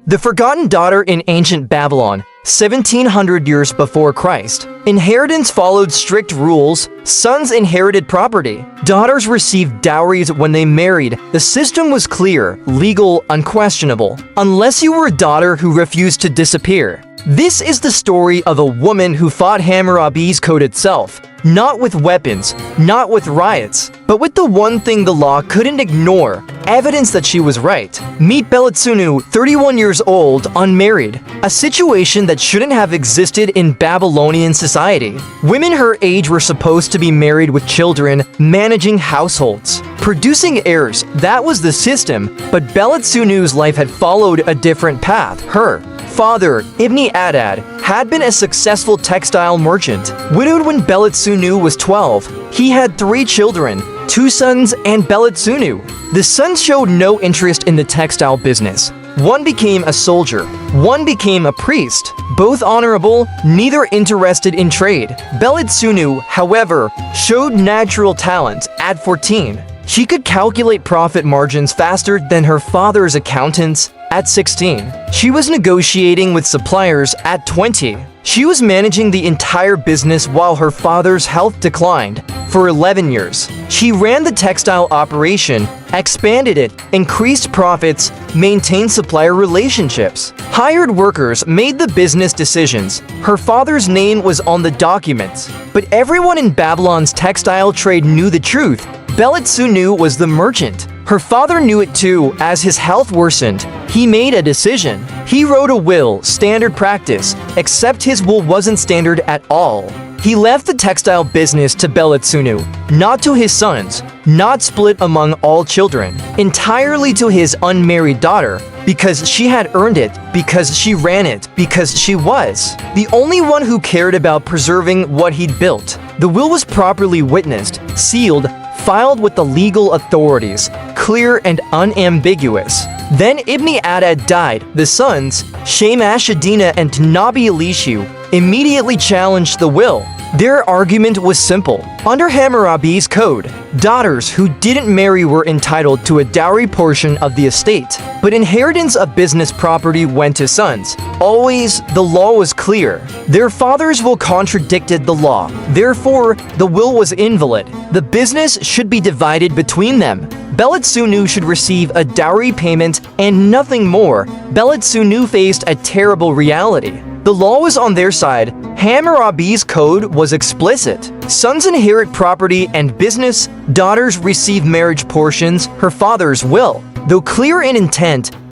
The forgotten daughter in ancient Babylon, 1700 years before Christ. Inheritance followed strict rules. Sons inherited property. Daughters received dowries when they married. The system was clear, legal, unquestionable, unless you were a daughter who refused to disappear. This is the story of a woman who fought Hammurabi's code itself. Not with weapons, not with riots, but with the one thing the law couldn't ignore, evidence that she was right. Meet Belitsunu, 31 years old, unmarried, a situation that shouldn't have existed in Babylonian society. Women her age were supposed to be married with children, managing households, producing heirs. That was the system, but Belitsunu's life had followed a different path. Her father, Ibn Adad, had been a successful textile merchant. Widowed when Belitsunu was 12, he had 3 children, 2 sons and Belitsunu. The sons showed no interest in the textile business. One became a soldier, one became a priest. Both honorable, neither interested in trade. Belitsunu, however, showed natural talent at 14. She could calculate profit margins faster than her father's accountants. At 16, she was negotiating with suppliers. At 20, she was managing the entire business while her father's health declined. For 11 years, she ran the textile operation, expanded it, increased profits, maintained supplier relationships, hired workers, made the business decisions. Her father's name was on the documents, but everyone in Babylon's textile trade knew the truth. Belitsunu was the merchant. Her father knew it too. As his health worsened, he made a decision. He wrote a will, standard practice, except his will wasn't standard at all. He left the textile business to Belitsunu, not to his sons, not split among all children, entirely to his unmarried daughter, because she had earned it, because she ran it, because she was the only one who cared about preserving what he'd built. The will was properly witnessed, sealed, filed with the legal authorities, clear and unambiguous. Then Ibn Adad died. The sons, Shamash-Adina and Nabi-Elishu, immediately challenged the will. Their argument was simple. Under Hammurabi's code, daughters who didn't marry were entitled to a dowry portion of the estate, but inheritance of business property went to sons. Always, the law was clear. Their father's will contradicted the law. Therefore, the will was invalid. The business should be divided between them. Belitsunu should receive a dowry payment and nothing more. Belitsunu faced a terrible reality. The law was on their side. Hammurabi's code was explicit. Sons inherit property and business. Daughters receive marriage portions. Her father's will, though clear in intent,